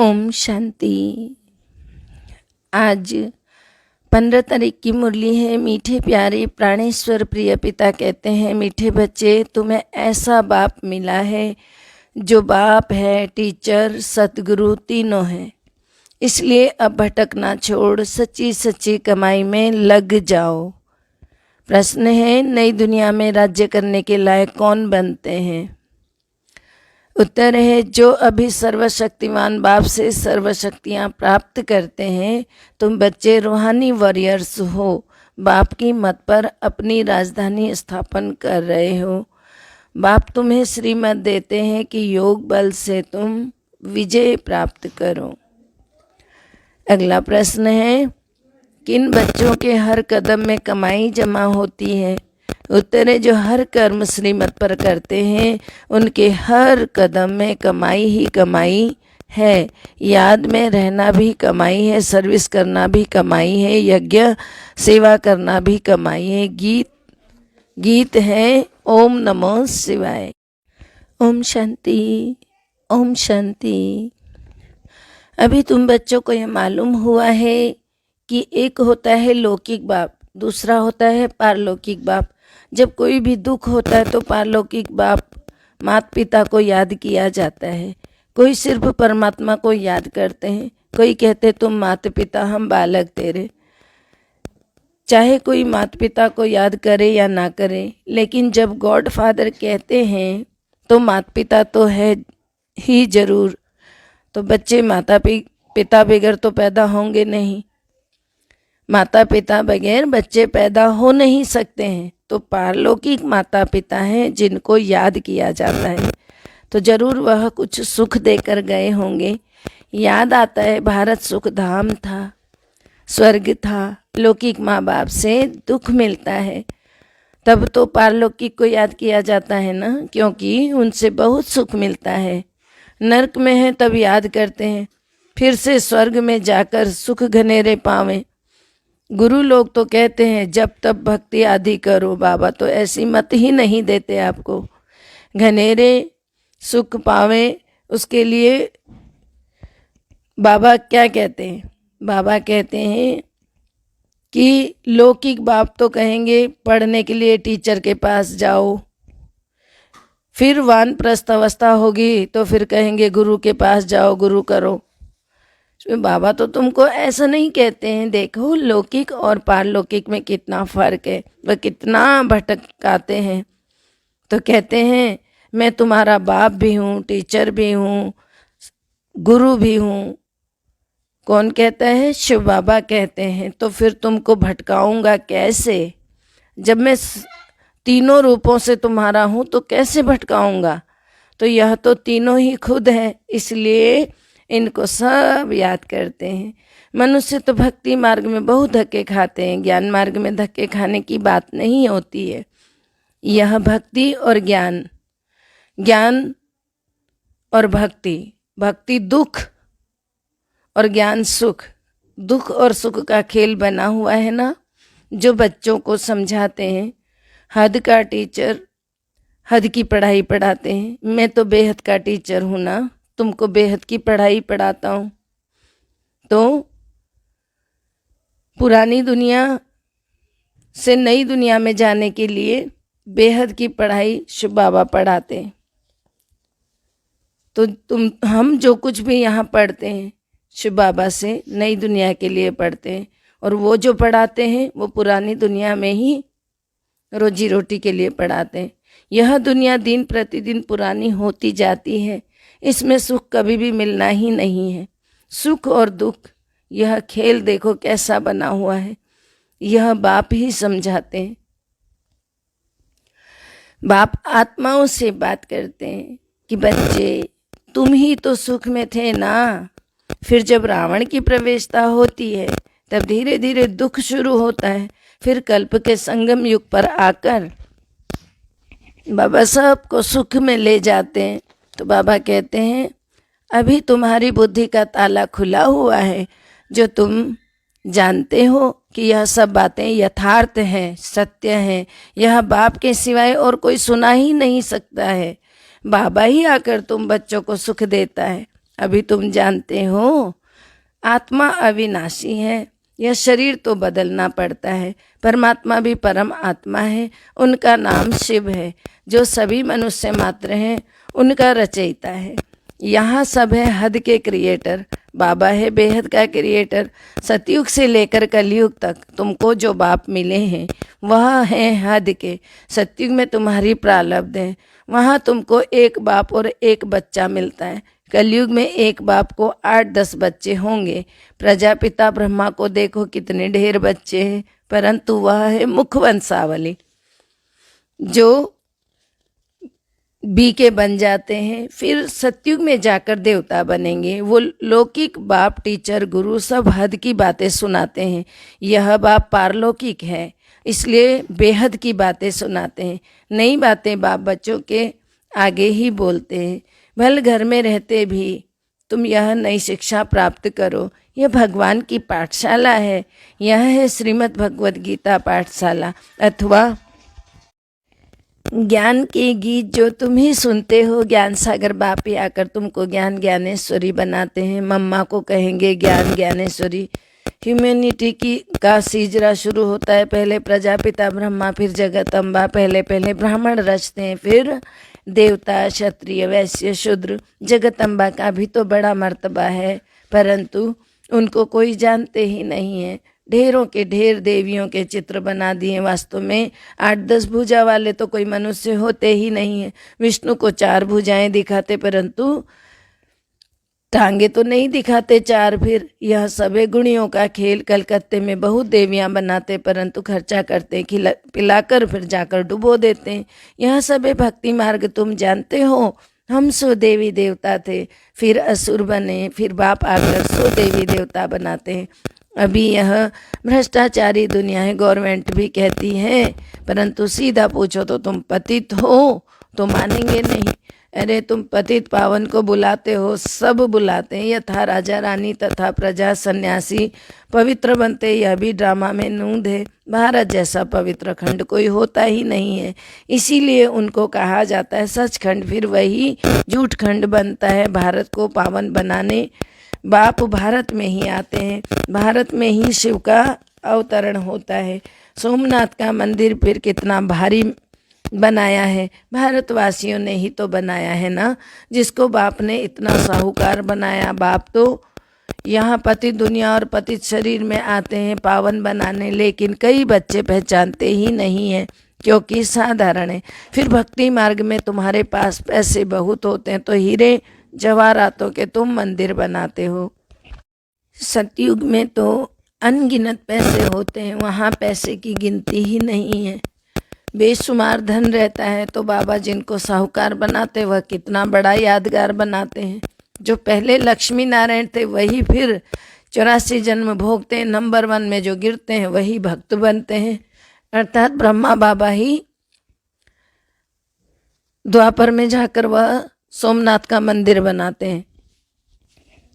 ओम शांति। आज 15 तारीख की मुरली है। मीठे प्यारे प्राणेश्वर प्रिय पिता कहते हैं, मीठे बच्चे, तुम्हें ऐसा बाप मिला है जो बाप है, टीचर, सतगुरु तीनों हैं। इसलिए अब भटकना छोड़ सच्ची सच्ची कमाई में लग जाओ। प्रश्न है, नई दुनिया में राज्य करने के लायक कौन बनते हैं? उत्तर है, जो अभी सर्वशक्तिमान बाप से सर्वशक्तियाँ प्राप्त करते हैं। तुम बच्चे रूहानी वॉरियर्स हो, बाप की मत पर अपनी राजधानी स्थापन कर रहे हो। बाप तुम्हें श्रीमत देते हैं कि योग बल से तुम विजय प्राप्त करो। अगला प्रश्न है, किन बच्चों के हर कदम में कमाई जमा होती है? उत्तर है, जो हर कर्म श्रीमत पर करते हैं उनके हर कदम में कमाई ही कमाई है। याद में रहना भी कमाई है, सर्विस करना भी कमाई है, यज्ञ सेवा करना भी कमाई है। गीत है ओम नमो शिवाय। ओम शांति, ओम शांति। अभी तुम बच्चों को यह मालूम हुआ है कि एक होता है लौकिक बाप, दूसरा होता है पारलौकिक बाप। जब कोई भी दुख होता है तो पारलौकिक बाप माता पिता को याद किया जाता है। कोई सिर्फ परमात्मा को याद करते हैं, कोई कहते तुम माता पिता, हम बालक तेरे। चाहे कोई माता पिता को याद करे या ना करे, लेकिन जब गॉड फादर कहते हैं तो माता पिता तो है ही जरूर। तो बच्चे माता पिता बगैर तो पैदा होंगे नहीं, माता पिता बगैर बच्चे पैदा हो नहीं सकते हैं। तो पारलौकिक माता पिता हैं जिनको याद किया जाता है, तो जरूर वह कुछ सुख देकर गए होंगे। याद आता है भारत सुख धाम था, स्वर्ग था। लौकिक माँ बाप से दुख मिलता है, तब तो पारलौकिक को याद किया जाता है ना, क्योंकि उनसे बहुत सुख मिलता है। नरक में है तब याद करते हैं, फिर से स्वर्ग में जाकर सुख घनेरे पावें। गुरु लोग तो कहते हैं जब तब भक्ति आदि करो। बाबा तो ऐसी मत ही नहीं देते आपको। घनेरे सुख पावे उसके लिए बाबा क्या कहते हैं? बाबा कहते हैं कि लौकिक बाप तो कहेंगे पढ़ने के लिए टीचर के पास जाओ, फिर वानप्रस्थ अवस्था होगी तो फिर कहेंगे गुरु के पास जाओ, गुरु करो। बाबा तो तुमको ऐसा नहीं कहते हैं। देखो लौकिक और पारलौकिक में कितना फर्क है, वह कितना भटकाते हैं। तो कहते हैं मैं तुम्हारा बाप भी हूँ, टीचर भी हूँ, गुरु भी हूँ। कौन कहता है? शिव बाबा कहते हैं। तो फिर तुमको भटकाऊंगा कैसे? जब मैं तीनों रूपों से तुम्हारा हूँ तो कैसे भटकाऊंगा? तो यह तो तीनों ही खुद है, इसलिए इनको सब याद करते हैं। मनुष्य तो भक्ति मार्ग में बहुत धक्के खाते हैं, ज्ञान मार्ग में धक्के खाने की बात नहीं होती है। यह भक्ति और ज्ञान, ज्ञान और भक्ति, भक्ति दुख और ज्ञान सुख। दुख और सुख का खेल बना हुआ है ना, जो बच्चों को समझाते हैं। हद का टीचर हद की पढ़ाई पढ़ाते हैं। मैं तो बेहद का टीचर हूँ ना, तुमको बेहद की पढ़ाई पढ़ाता हूँ। तो पुरानी दुनिया से नई दुनिया में जाने के लिए बेहद की पढ़ाई शिव बाबा पढ़ाते हैं। तो हम जो कुछ भी यहाँ पढ़ते हैं शिव बाबा से नई दुनिया के लिए पढ़ते हैं, और वो जो पढ़ाते हैं वो पुरानी दुनिया में ही रोजी रोटी के लिए पढ़ाते हैं। यह दुनिया दिन प्रतिदिन पुरानी होती जाती है, इसमें सुख कभी भी मिलना ही नहीं है। सुख और दुख, यह खेल देखो कैसा बना हुआ है। यह बाप ही समझाते हैं। बाप आत्माओं से बात करते हैं कि बच्चे तुम ही तो सुख में थे ना। फिर जब रावण की प्रवेशता होती है तब धीरे धीरे दुख शुरू होता है। फिर कल्प के संगम युग पर आकर बाबा सबको सुख में ले जाते हैं। तो बाबा कहते हैं अभी तुम्हारी बुद्धि का ताला खुला हुआ है, जो तुम जानते हो कि यह सब बातें यथार्थ हैं, सत्य हैं। यह बाप के सिवाय और कोई सुना ही नहीं सकता है। बाबा ही आकर तुम बच्चों को सुख देता है। अभी तुम जानते हो आत्मा अविनाशी है, यह शरीर तो बदलना पड़ता है। परमात्मा भी परम आत्मा है, उनका नाम शिव है, जो सभी मनुष्य मात्र हैं उनका रचयिता है। यहाँ सब है हद के क्रिएटर, बाबा है बेहद का क्रिएटर। सतयुग से लेकर कलयुग तक तुमको जो बाप मिले हैं वह है हद के। सतयुग में तुम्हारी प्रारब्ध है, वहाँ तुमको एक बाप और एक बच्चा मिलता है। कलयुग में एक बाप को 8-10 बच्चे होंगे। प्रजापिता ब्रह्मा को देखो कितने ढेर बच्चे हैं, परंतु वह है मुख वंशावली, जो बी के बन जाते हैं, फिर सतयुग में जाकर देवता बनेंगे। वो लौकिक बाप टीचर गुरु सब हद की बातें सुनाते हैं। यह बाप पारलौकिक है, इसलिए बेहद की बातें सुनाते हैं। नई बातें बाप बच्चों के आगे ही बोलते हैं। भले घर में रहते भी तुम यह नई शिक्षा प्राप्त करो। यह भगवान की पाठशाला है, यह है श्रीमद् भगवद गीता पाठशाला अथवा ज्ञान के गीत जो तुम ही सुनते हो। ज्ञान सागर बाप ही आकर तुमको ज्ञान ज्ञानेश्वरी बनाते हैं। मम्मा को कहेंगे ज्ञान ज्ञानेश्वरी। ह्यूमैनिटी का सीजरा शुरू होता है। पहले प्रजापिता ब्रह्मा, फिर जगदम्बा। पहले ब्राह्मण रचते हैं, फिर देवता, क्षत्रिय, वैश्य, शूद्र। जगदम्बा का भी तो बड़ा मर्तबा है, परंतु उनको कोई जानते ही नहीं है। ढेरों के ढेर देवियों के चित्र बना दिए। वास्तव में 8-10 भुजा वाले तो कोई मनुष्य होते ही नहीं है। विष्णु को 4 भुजाएं दिखाते, परंतु टांगे तो नहीं दिखाते 4। फिर यह सबे गुणियों का खेल। कलकत्ते में बहुत देवियां बनाते, परंतु खर्चा करते पिलाकर फिर जाकर डुबो देते हैं। यह सबे भक्ति मार्ग तुम जानते हो। हम सो देवी देवता थे, फिर असुर बने, फिर बाप आकर सो देवी देवता बनाते हैं। अभी यह भ्रष्टाचारी दुनिया है, गवर्नमेंट भी कहती है, परंतु सीधा पूछो तो तुम पतित हो तो मानेंगे नहीं। अरे तुम पतित पावन को बुलाते हो, सब बुलाते हैं। यथा राजा रानी तथा प्रजा सन्यासी पवित्र बनते, यह भी ड्रामा में नूंद है। भारत जैसा पवित्र खंड कोई होता ही नहीं है, इसीलिए उनको कहा जाता है सचखंड। फिर वही झूठ खंड बनता है। भारत को पावन बनाने बाप भारत में ही आते हैं, भारत में ही शिव का अवतरण होता है। सोमनाथ का मंदिर फिर कितना भारी बनाया है, भारतवासियों ने ही तो बनाया है ना, जिसको बाप ने इतना साहूकार बनाया। बाप तो यहाँ पतित दुनिया और पतित शरीर में आते हैं पावन बनाने, लेकिन कई बच्चे पहचानते ही नहीं हैं क्योंकि साधारण है। फिर भक्ति मार्ग में तुम्हारे पास पैसे बहुत होते हैं तो हीरे जवाहरातों के तुम मंदिर बनाते हो। सतयुग में तो अनगिनत पैसे होते हैं, वहाँ पैसे की गिनती ही नहीं है। बेशुमार धन रहता है तो बाबा जिनको साहूकार बनाते वह कितना बड़ा यादगार बनाते हैं। जो पहले लक्ष्मी नारायण थे वही फिर 84 जन्म भोगते हैं। नंबर 1 में जो गिरते हैं वही भक्त बनते हैं, अर्थात ब्रह्मा बाबा ही द्वापर में जाकर वह सोमनाथ का मंदिर बनाते हैं।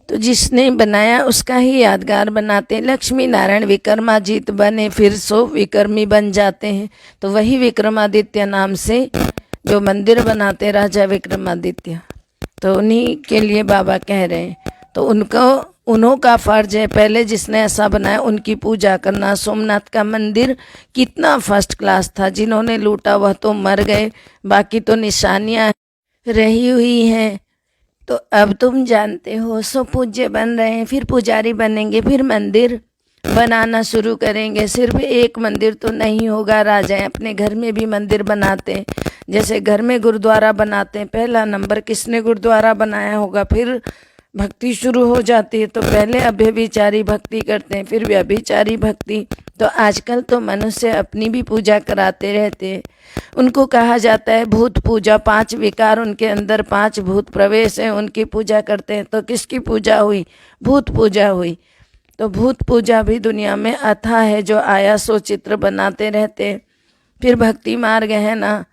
तो जिसने बनाया उसका ही यादगार बनाते हैं। लक्ष्मी नारायण विक्रमादित्य बने, फिर सो विक्रमी बन जाते हैं, तो वही विक्रमादित्य नाम से जो मंदिर बनाते राजा विक्रमादित्य, तो उन्हीं के लिए बाबा कह रहे हैं। तो उन्हों का फर्ज है, पहले जिसने ऐसा बनाया उनकी पूजा करना। सोमनाथ का मंदिर कितना फर्स्ट क्लास था, जिन्होंने लूटा वह तो मर गए, बाकी तो निशानियाँ रही हुई हैं। तो अब तुम जानते हो, सो पूज्य बन रहे हैं, फिर पुजारी बनेंगे, फिर मंदिर बनाना शुरू करेंगे। सिर्फ एक मंदिर तो नहीं होगा, राजाएं अपने घर में भी मंदिर बनाते हैं। जैसे घर में गुरुद्वारा बनाते हैं, पहला नंबर किसने गुरुद्वारा बनाया होगा, फिर भक्ति शुरू हो जाती है। तो पहले अव्यभिचारी भक्ति करते हैं, फिर व्यभिचारी भक्ति। तो आजकल तो मनुष्य अपनी भी पूजा कराते रहते हैं। उनको कहा जाता है भूत पूजा, 5 विकार उनके अंदर, 5 भूत प्रवेश हैं, उनकी पूजा करते हैं। तो किसकी पूजा हुई? भूत पूजा हुई। तो भूत पूजा भी दुनिया में अथाह है, जो आया सो चित्र बनाते रहते हैं। फिर भक्ति मार्ग है ना,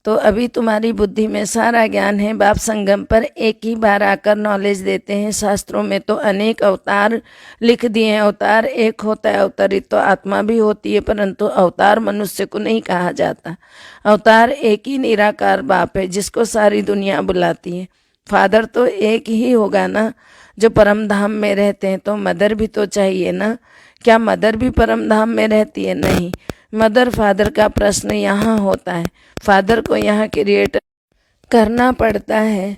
तो अभी तुम्हारी बुद्धि में सारा ज्ञान है। बाप संगम पर एक ही बार आकर नॉलेज देते हैं। शास्त्रों में तो अनेक अवतार लिख दिए हैं। अवतार एक होता है, अवतरित तो आत्मा भी होती है, परंतु अवतार मनुष्य को नहीं कहा जाता। अवतार एक ही निराकार बाप है, जिसको सारी दुनिया बुलाती है। फादर तो एक ही होगा ना जो परम धाम में रहते हैं, तो मदर भी तो चाहिए ना। क्या मदर भी परम धाम में रहती है? नहीं। मदर फादर का प्रश्न यहाँ होता है, फादर को यहाँ क्रिएट करना पड़ता है।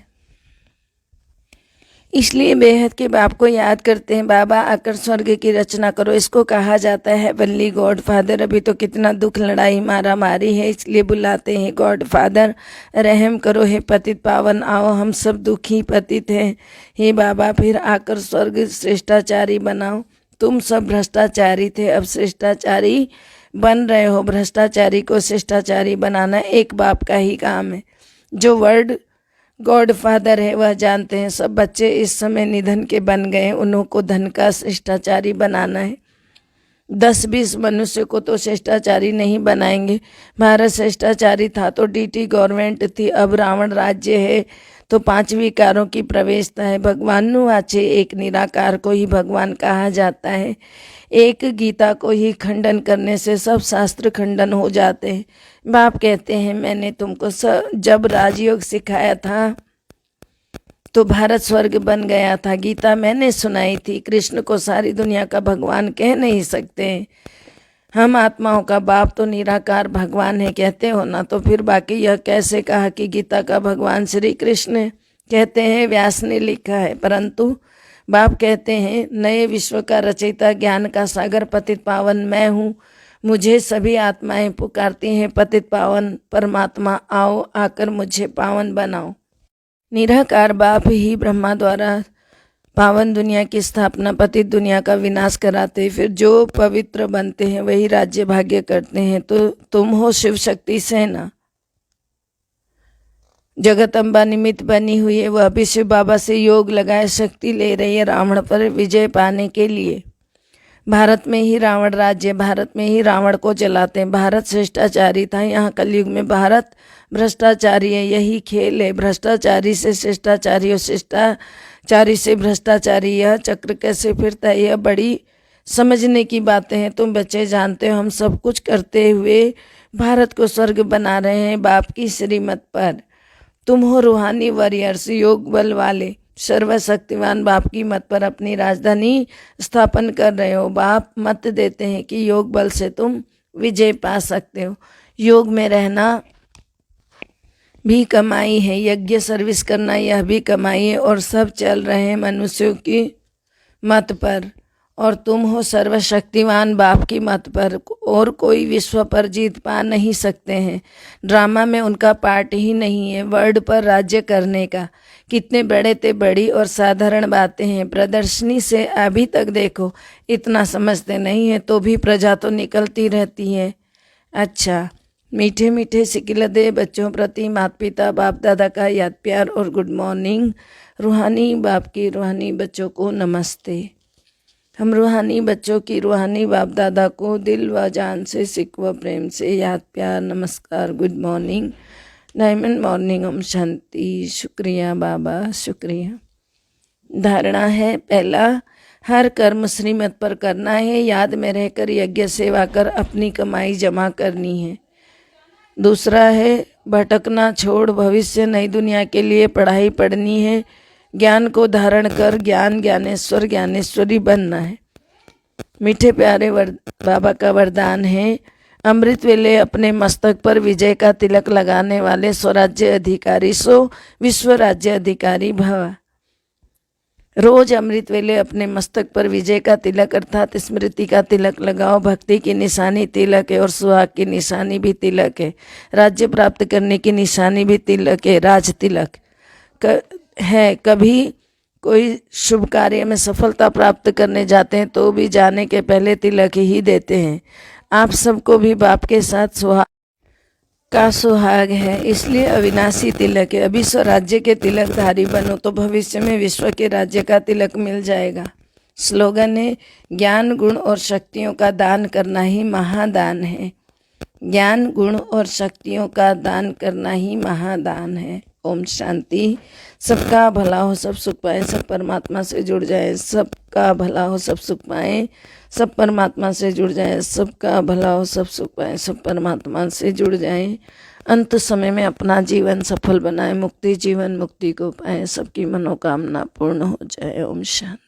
इसलिए बेहद के बाप को याद करते हैं, बाबा आकर स्वर्ग की रचना करो। इसको कहा जाता है हेवनली गॉड फादर। अभी तो कितना दुख, लड़ाई, मारा मारी है, इसलिए बुलाते हैं गॉड फादर। रहम करो हे पतित पावन, आओ हम सब दुखी पतित हैं, हे बाबा फिर आकर स्वर्ग श्रेष्ठाचारी बनाओ। तुम सब भ्रष्टाचारी थे, अब श्रेष्ठाचारी बन रहे हो। भ्रष्टाचारी को श्रेष्ठाचारी बनाना एक बाप का ही काम है। जो वर्ड गॉड फादर है वह जानते हैं सब बच्चे इस समय निधन के बन गए, उन्हों को धन का शिष्टाचारी बनाना है। 10-20 मनुष्य को तो शिष्टाचारी नहीं बनाएंगे। भारत शिष्टाचारी था तो डीटी गवर्नमेंट थी, अब रावण राज्य है तो 5 विकारों की प्रवेशता है। भगवानुवाचे एक निराकार को ही भगवान कहा जाता है। एक गीता को ही खंडन करने से सब शास्त्र खंडन हो जाते हैं। बाप कहते हैं मैंने तुमको जब राजयोग सिखाया था तो भारत स्वर्ग बन गया था। गीता मैंने सुनाई थी। कृष्ण को सारी दुनिया का भगवान कह नहीं सकते। हम आत्माओं का बाप तो निराकार भगवान है कहते हो ना, तो फिर बाकी यह कैसे कहा कि गीता का भगवान श्री कृष्ण? कहते हैं व्यास ने लिखा है, परंतु बाप कहते हैं नए विश्व का रचयिता, ज्ञान का सागर, पतित पावन मैं हूँ। मुझे सभी आत्माएं पुकारती हैं, पतित पावन परमात्मा आओ, आकर मुझे पावन बनाओ। निराकार बाप ही ब्रह्मा द्वारा पावन दुनिया की स्थापना, पतित दुनिया का विनाश कराते, फिर जो पवित्र बनते हैं वही राज्य भाग्य करते हैं। तो तुम हो शिव शक्ति सेना, जगत अम्बा निमित्त बनी हुई है, वह भी शिव बाबा से योग लगाए शक्ति ले रही है रावण पर विजय पाने के लिए। भारत में ही रावण राज्य, भारत में ही रावण को जलाते हैं। भारत श्रेष्ठाचारी था, यहाँ कलयुग में भारत भ्रष्टाचारी है। यही खेल है, भ्रष्टाचारी से श्रेष्ठाचारी और श्रेष्ठाचारी से भ्रष्टाचारी। यह चक्र कैसे फिरता है, यह बड़ी समझने की बातें हैं। तुम बच्चे जानते हो हम सब कुछ करते हुए भारत को स्वर्ग बना रहे हैं बाप की श्रीमत पर। तुम हो रूहानी वॉरियर्स, योग बल वाले, सर्वशक्तिवान बाप की मत पर अपनी राजधानी स्थापन कर रहे हो। बाप मत देते हैं कि योग बल से तुम विजय पा सकते हो। योग में रहना भी कमाई है, यज्ञ सर्विस करना यह भी कमाई है, और सब चल रहे हैं मनुष्यों की मत पर, और तुम हो सर्वशक्तिवान बाप की मत पर। और कोई विश्व पर जीत पा नहीं सकते हैं। ड्रामा में उनका पार्ट ही नहीं है वर्ल्ड पर राज्य करने का। कितने बड़े ते बड़ी और साधारण बातें हैं। प्रदर्शनी से अभी तक देखो, इतना समझते नहीं है तो भी प्रजा तो निकलती रहती है। अच्छा, मीठे मीठे सिकिलदे बच्चों प्रति माता पिता बाप दादा का याद प्यार और गुड मॉर्निंग। रूहानी बाप की रूहानी बच्चों को नमस्ते। हम रूहानी बच्चों की रूहानी बाप दादा को दिल व जान से सिक व प्रेम से याद प्यार नमस्कार, good morning, diamond morning, Om Shanti. शुक्रिया बाबा, शुक्रिया। धारणा है, पहला, हर कर्म श्रीमत पर करना है, याद में रहकर यज्ञ सेवा कर अपनी कमाई जमा करनी है। दूसरा है, भटकना छोड़ भविष्य नई दुनिया के लिए पढ़ाई पढ़नी है। ज्ञान को धारण कर ज्ञान ज्ञानेश्वर ज्ञानेश्वरी बनना है। मीठे प्यारे बाबा का वरदान है, अमृत वेले अपने मस्तक पर विजय का तिलक लगाने वाले स्वराज्य अधिकारी सो विश्व राज्य अधिकारी भव। रोज अमृत वेले अपने मस्तक पर विजय का तिलक अर्थात स्मृति का तिलक लगाओ। भक्ति की निशानी तिलक है और सुहाग की निशानी भी तिलक है। राज्य प्राप्त करने की निशानी भी तिलक है, राज तिलक है। कभी कोई शुभ कार्य में सफलता प्राप्त करने जाते हैं तो भी जाने के पहले तिलक ही देते हैं। आप सबको भी बाप के साथ सुहाग है, इसलिए अविनाशी तिलक है। अभी स्वराज्य के तिलकधारी बनो तो भविष्य में विश्व के राज्य का तिलक मिल जाएगा। स्लोगन है, ज्ञान गुण और शक्तियों का दान करना ही महादान है। ज्ञान गुण और शक्तियों का दान करना ही महादान है। ओम शांति। सबका भला हो, सब सुख पाए, सब परमात्मा से जुड़ जाए। सबका भला हो, सब सुख पाए, सब परमात्मा से जुड़ जाए। सबका भला हो, सब सुख पाए, सब परमात्मा से जुड़ जाए। अंत समय में अपना जीवन सफल बनाए, मुक्ति जीवन मुक्ति को पाए, सबकी मनोकामना पूर्ण हो जाए। ओम शांति।